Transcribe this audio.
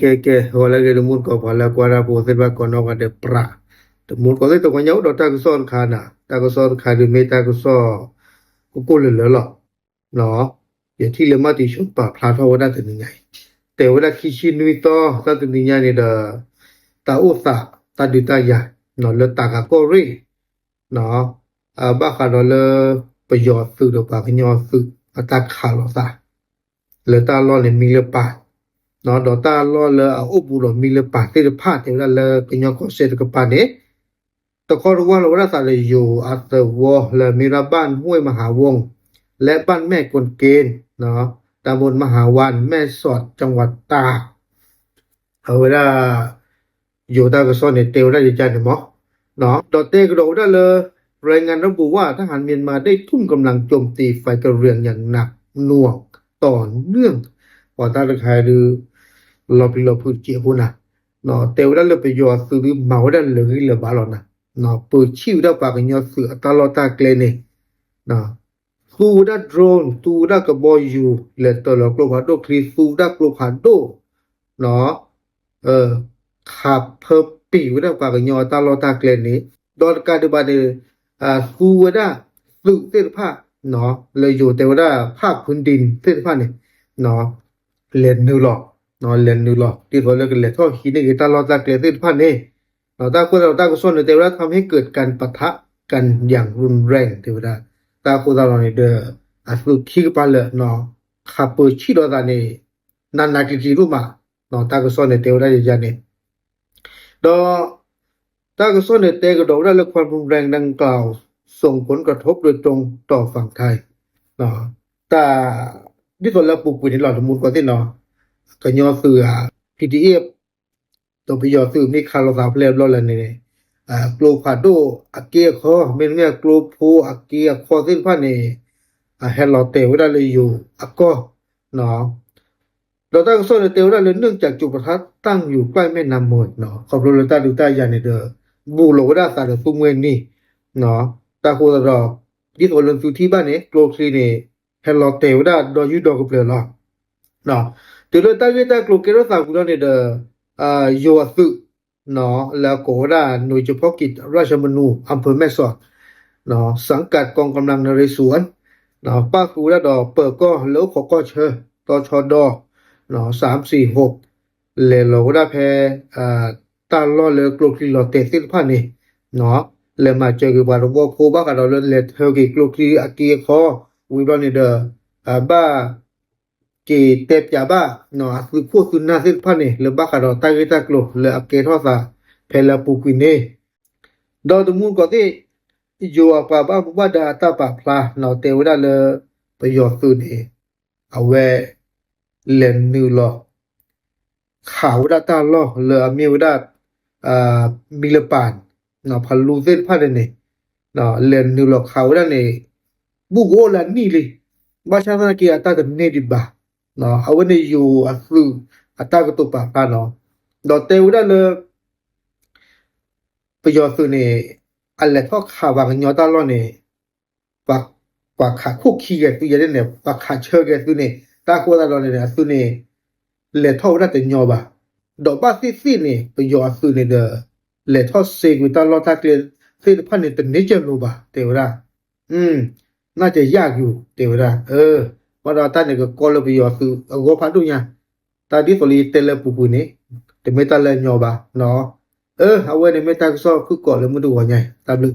ke wala ke mun ko pala kwara po se ba kono ka de pra de mun ko to ko nyau do ta ko son khana ta ko son kha de me ta ko so ko le lo no ye thi le ma ti shon pa phla tho wada de ni ngai te wada ki shi nui to ta de ni nya ni da ta u sa ta di ta ya no le ta ka ko ri no ba kha do le ประโยชน์สื่อดอกปากยอสื่ออาตาขาหรอซะเลตาล้อเลยมีle pa no do ta lo le a upu lo mi le pa te pha te la le kinyo ko se ko pa ne to ko ro wa lo ra sa le yo a te wo le mi ra banห้วยมหาวงศ์และบ้านแม่กวนเกณฑ์เนาะตำบลมหาวันแม่สอดจังหวัดตากเอาเวลาอยู่ตาก็ซ่อนในเตียวได้ใจเนาะเนาะดอเตก็โดได้เลยรายงานระบุว่าทหารเมียนมาได้ทุ่มกำลังโจมตีไฟกระเรียงอย่างหนักหน่วงต่อเนื่องพอตาตะไคหรือเราไปเราพูดเจียบุนะเนาะเตียวได้เลยไปยอซื้อเมาได้เลยเลยบ้าหรอนะเนาะเปิดชิวได้ปากกันยอเสือตลอดตาเกลเนเนาะสูด้าโดรนสูด้ากระบอกอยู่และตัวเรากลัวผ่านโดคลีสูด้ากลัวผ่านโดเนาะขับเพิ่มปีวได้ปากกันยอตลอดตาเกลเนดอนการดูบาเดสูด้าสุเสื้อผ้าเนาะเลยอยู่แต่ว่าภาคพื้นดินเสื้อผ้าเนี่ยเนาะเลนนูหลอกเนาะเลนนูหลอกที่เขาเรียกเลนท่อหินนี่ตลอดตาเกลเสื้อผ้าเนี่ยเนาะตาคนเราตาก็ส่วนแต่ว่าทำให้เกิดการปะทะกันอย่างรุนแรงเทวดาตาคนเราเนี่ยเด้อสุขี้ปลาเลยเนาะขับไปชี้รถอันนี้นาทีรู้มาเนาะตาก็ส่วนเทวดาจะเนี่ยดอตาก็ส่วนเตก็ดอกได้และความรุนแรงดังกล่าวส่งผลกระทบโดยตรงต่อฝั่งไทยเนาะแต่ที่ตัวเราปลูกปุ๋ยในหลอดสมุนก่อนที่เนาะก็ย่อเสือ PDF ตัวไปย่อซื้อมีคาร์ลสาวเพลย์รอดแล้วนี่กลูพาโดอาเกียคอเมนเนี่ยกลูโพอาเกียคอสิ้นผ้านี่เฮลโลเตวได้เลยอยู่ก็เนาะเราตั้งโซนเตวได้เลยเนื่องจากจุดประทัดตั้งอยู่ใกล้แม่น้ำมดเนาะขอบคุณเราตาดูใต้ยาในเด้อบูโลได้สารสุเมนนี่เนาะตาโคตรดอกที่ตัวเรื่องสุที่บ้านนี้โกลคลีนี่เฮลโลเตวได้ดอยูดอกกับเปลือกเนาะเนาะตัวเราตั้งที่ตาโกลเกโรสาวกุลเนี่ยเด้อโยสุเนาะแล้วก็ได้หน่วยเฉพาะกิจราชมนูอำเภอแม่สอดเนาะสังกัดกองกำลังนเรศวรเนาะป้ากูได้ดอกเปิดก็แล้วขอก็เชอตชดเนาะ346เลโลได้แพตาล้อเลยกลุกที่เราเตะสิ้นผ้านี่เนาะเลยมาเจอกับบาร์โบโคบ้ากันเราเลยเฮลกิกลุกที่อากีคอวิบลนี่เดอบ้ากีเตปยาบ้าเนาะคือพวกสุนัขสิ้นผ้านี่เลยบ้ากันเราตั้งใจกลุกเลยอากีทอสาเพลปูกินเน่ดาวตมุนก็ที่อยู่ป่าบ้าบุบดาตาป่าพลาเนาะเตวได้เลยประโยชน์สุดนี่เอาไว้เลนนิวลอข่าวดาตาลอเลยมีวดามีเลปานเนาะพันลูเซนพันเนี่ยเนาะเลนนิวลอข่าวดาเนี่ยบุกโอลันนี่เลยบ้าชาติกีอัตตาเป็นเนดิบะเนาะเอาไว้ในอยู่อัศวิอัตตาก็ตัวป่าเนาะดอเตวดาเลยประโยชน์สุดนี่อะไรพวกข่าวบางยอตาลอเนี่ยปากขาคุกขี้กันตัวยันเนี่ยปากขาเชื่อกันตัวเนี่ยตาโคตรเราเนี่ยตัวเนี่ยเลทอได้แต่ยอบะดอกบ้าซีเนี่ยไปยอตัวเนี่ยเด้อเลทอเซกุตาลอตาเกลซีพันเนี่ยตัวนี้จะรู้บะเทวดาน่าจะยากอยู่เทวดาว่าเราตาเนี่ยก็กอลไปยอตัวก็พันดูเนี่ยตาดิสลีเตลปูเนี่ยแต่ไม่ตาเลยยอบะเนาะเอาไว้ในไม่ตาก็ชอบคือกอดเลยมาดูว่าไงตาลึก